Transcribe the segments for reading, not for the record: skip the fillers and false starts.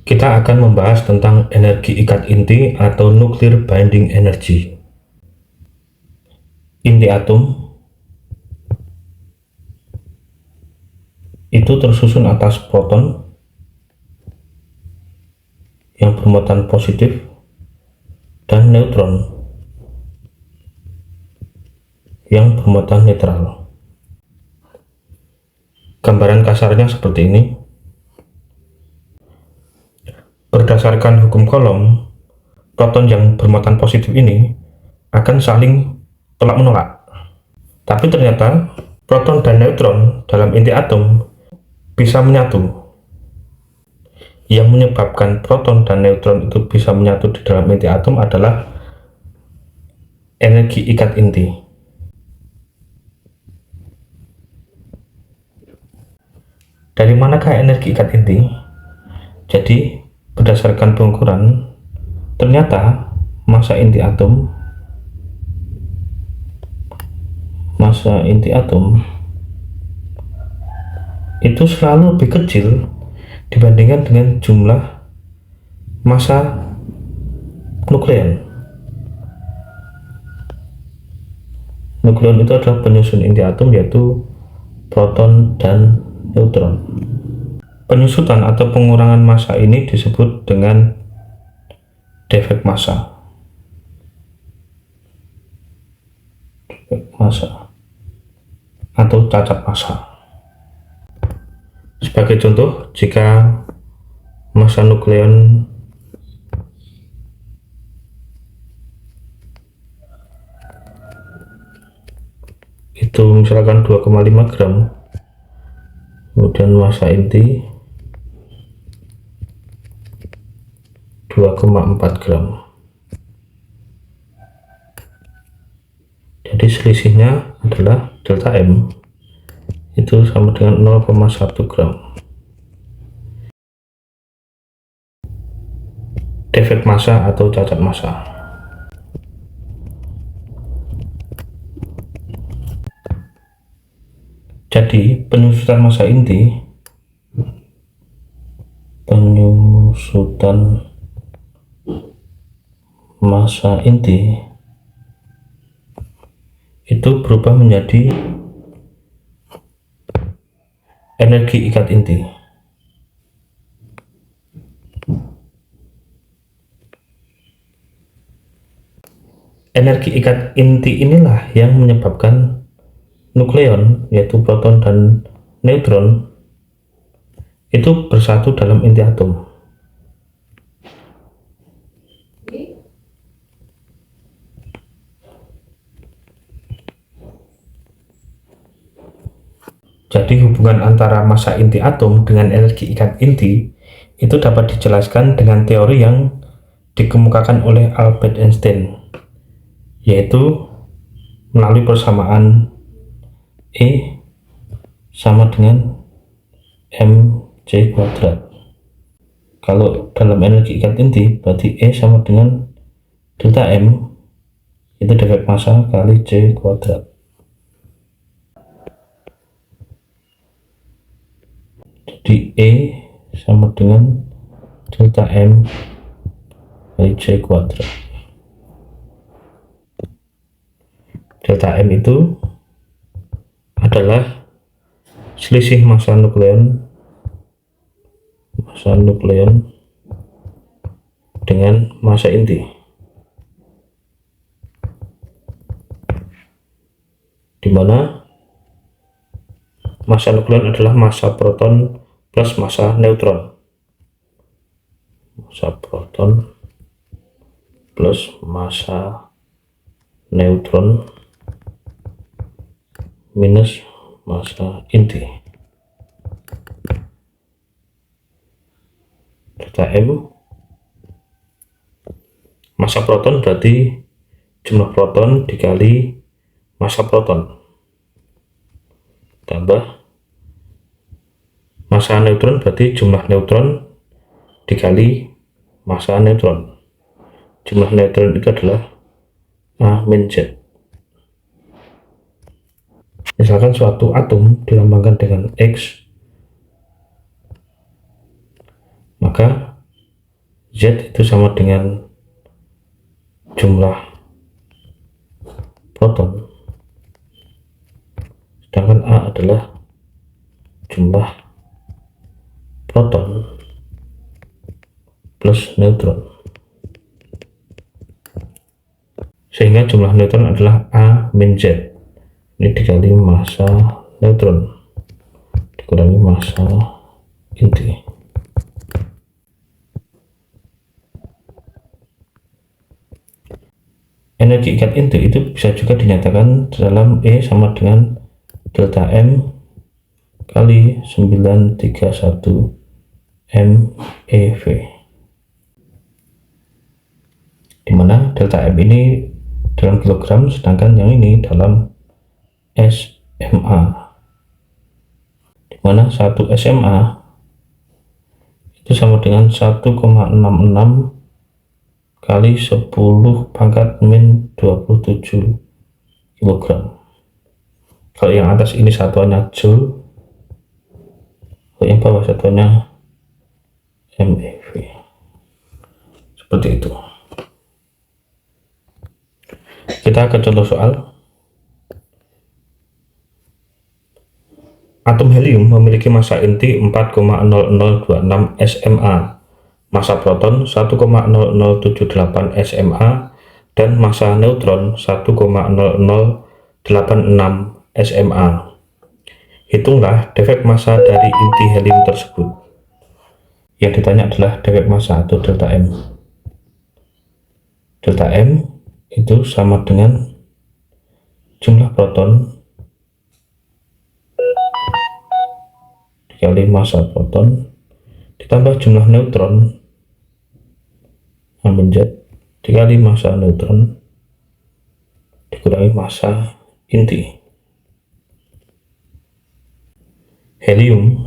Kita akan membahas tentang energi ikat inti atau nuclear binding energy. Inti atom itu tersusun atas proton yang bermuatan positif dan neutron yang bermuatan netral. Gambaran kasarnya seperti ini. Berdasarkan hukum Coulomb, proton yang bermuatan positif ini akan saling tolak menolak. Tapi ternyata proton dan neutron dalam inti atom bisa menyatu. Yang menyebabkan proton dan neutron itu bisa menyatu di dalam inti atom adalah energi ikat inti. Dari manakah energi ikat inti? Jadi, berdasarkan pengukuran, ternyata massa inti atom itu selalu lebih kecil dibandingkan dengan jumlah massa nukleon. Nukleon itu adalah penyusun inti atom, yaitu proton dan neutron. Penyusutan atau pengurangan massa ini disebut dengan defek massa. Atau cacat massa. Sebagai contoh, jika massa nukleon itu misalkan 2,5 gram, kemudian massa inti 2,4 gram. Jadi selisihnya adalah delta M itu sama dengan 0,1 gram. Defek massa atau cacat massa. Jadi penyusutan massa inti itu berubah menjadi energi ikat inti. Energi ikat inti inilah yang menyebabkan nukleon, yaitu proton dan neutron, itu bersatu dalam inti atom. Jadi hubungan antara massa inti atom dengan energi ikat inti itu dapat dijelaskan dengan teori yang dikemukakan oleh Albert Einstein, yaitu melalui persamaan E sama dengan mc kuadrat. Kalau dalam energi ikat inti berarti E sama dengan delta M, itu defek massa kali C kuadrat. Jadi E sama dengan delta M kali C kuadrat. Delta M itu adalah selisih massa nukleon dengan massa inti, di mana massa nukleon adalah massa proton plus massa neutron. Massa proton plus massa neutron minus massa inti. Delta M, massa proton berarti jumlah proton dikali massa proton, tambah massa neutron berarti jumlah neutron dikali massa neutron. Jumlah neutron itu adalah A min Z. Misalkan suatu atom dilambangkan dengan X, maka Z itu sama dengan jumlah proton, sedangkan A adalah jumlah proton plus neutron, sehingga jumlah neutron adalah A min Z. Ini dikali massa neutron dikurangi massa inti. Energi ikat inti itu bisa juga dinyatakan dalam E sama dengan delta M kali 931 MeV, dimana delta M ini dalam kilogram, sedangkan yang ini dalam SMA, dimana 1 SMA itu sama dengan 1,66 kali 10 pangkat min 27 kg. Kalau yang atas ini satuannya joule, kalau yang bawah satuannya MeV. Seperti itu. Kita ke contoh soal. Atom helium memiliki massa inti 4,0026 SMA, massa proton 1,0078 SMA, dan massa neutron 1,0086 SMA. Hitunglah defek massa dari inti helium tersebut. Yang ditanya adalah defek massa atau delta M. Delta M itu sama dengan jumlah proton dikali massa proton ditambah jumlah neutron ambil Z dikali massa neutron dikurangi massa inti. Helium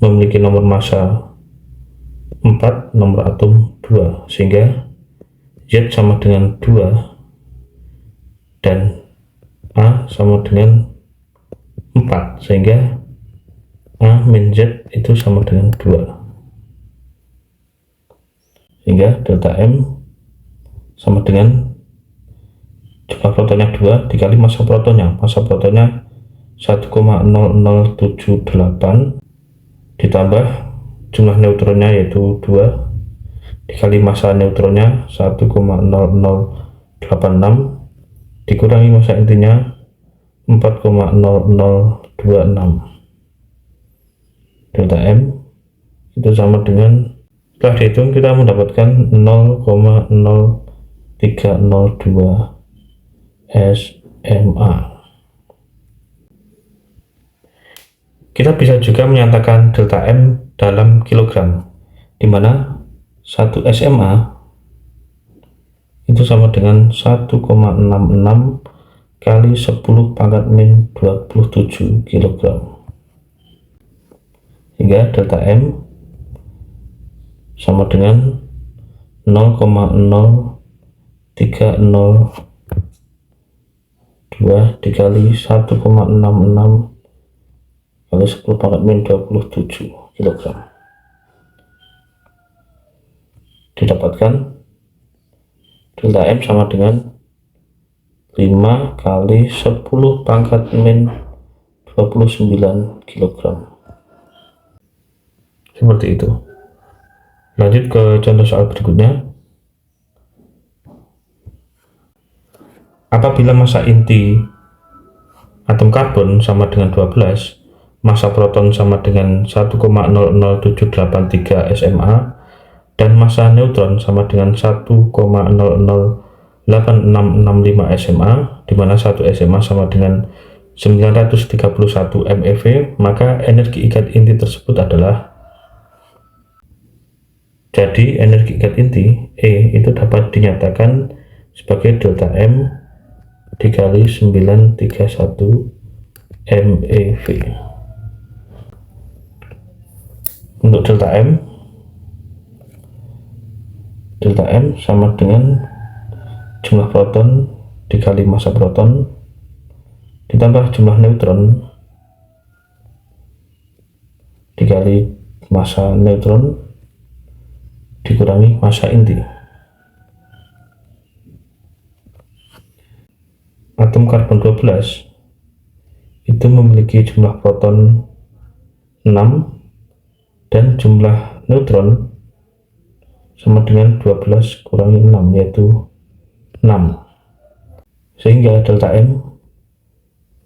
memiliki nomor massa 4, nomor atom 2, sehingga Z sama dengan 2 dan A sama dengan 4, sehingga A min Z itu sama dengan 2, sehingga delta M sama dengan jumlah protonnya 2 dikali massa protonnya. Massa protonnya 1,0078 ditambah jumlah neutronnya yaitu 2 dikali massa neutronnya 1,0086 dikurangi massa intinya 4,0026. Delta M itu sama dengan, setelah dihitung kita mendapatkan 0,0302 SMA. Kita bisa juga menyatakan delta M dalam kilogram, di mana 1 SMA itu sama dengan 1,66 kali 10 pangkat min 27 kg, sehingga delta M sama dengan 0,0302 dikali 1,66 kali 10 pangkat min 27 kg, didapatkan delta M sama dengan 5 kali 10 pangkat min 29 kg. Seperti itu. Lanjut ke contoh soal berikutnya. Apabila massa inti atom karbon sama dengan 12, massa proton sama dengan 1,00783 SMA, dan massa neutron sama dengan 1,008665 SMA, di mana 1 SMA sama dengan 931 MeV, maka energi ikat inti tersebut adalah, jadi energi ikat inti E itu dapat dinyatakan sebagai delta M dikali 931 MeV. Untuk delta M sama dengan jumlah proton dikali massa proton ditambah jumlah neutron dikali massa neutron dikurangi massa inti. Atom karbon 12 itu memiliki jumlah proton 6 dan jumlah neutron sama dengan 12 kurangi 6, yaitu 6, sehingga delta M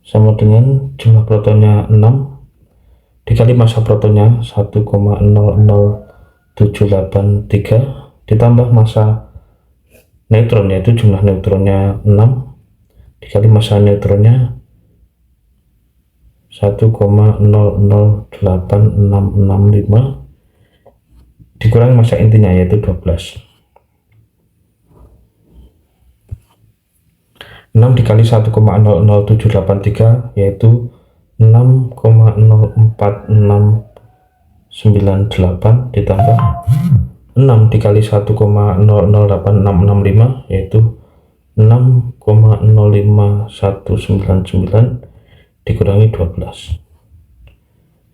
sama dengan jumlah protonnya 6 dikali massa protonnya 1,00783 ditambah massa neutron, yaitu jumlah neutronnya 6 dikali massa neutronnya 1,008665 dikurangi massa intinya, yaitu 12. 6 dikali 1,00783 yaitu 6,04698 ditambah 6 dikali 1,008665 yaitu 6,05199 dikurangi 12,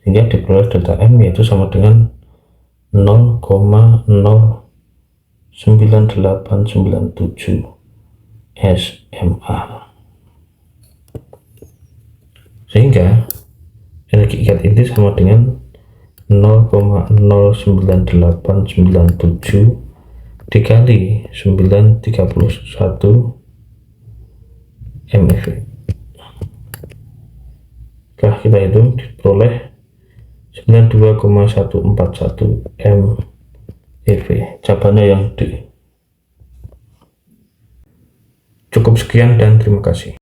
sehingga diperoleh delta M yaitu sama dengan 0,09897 SMA, sehingga energi ikat inti sama dengan 0,09897 dikali 931 MeV. Setelah kita hitung diperoleh 92,141 MeV. Jawabannya yang D. Cukup sekian dan terima kasih.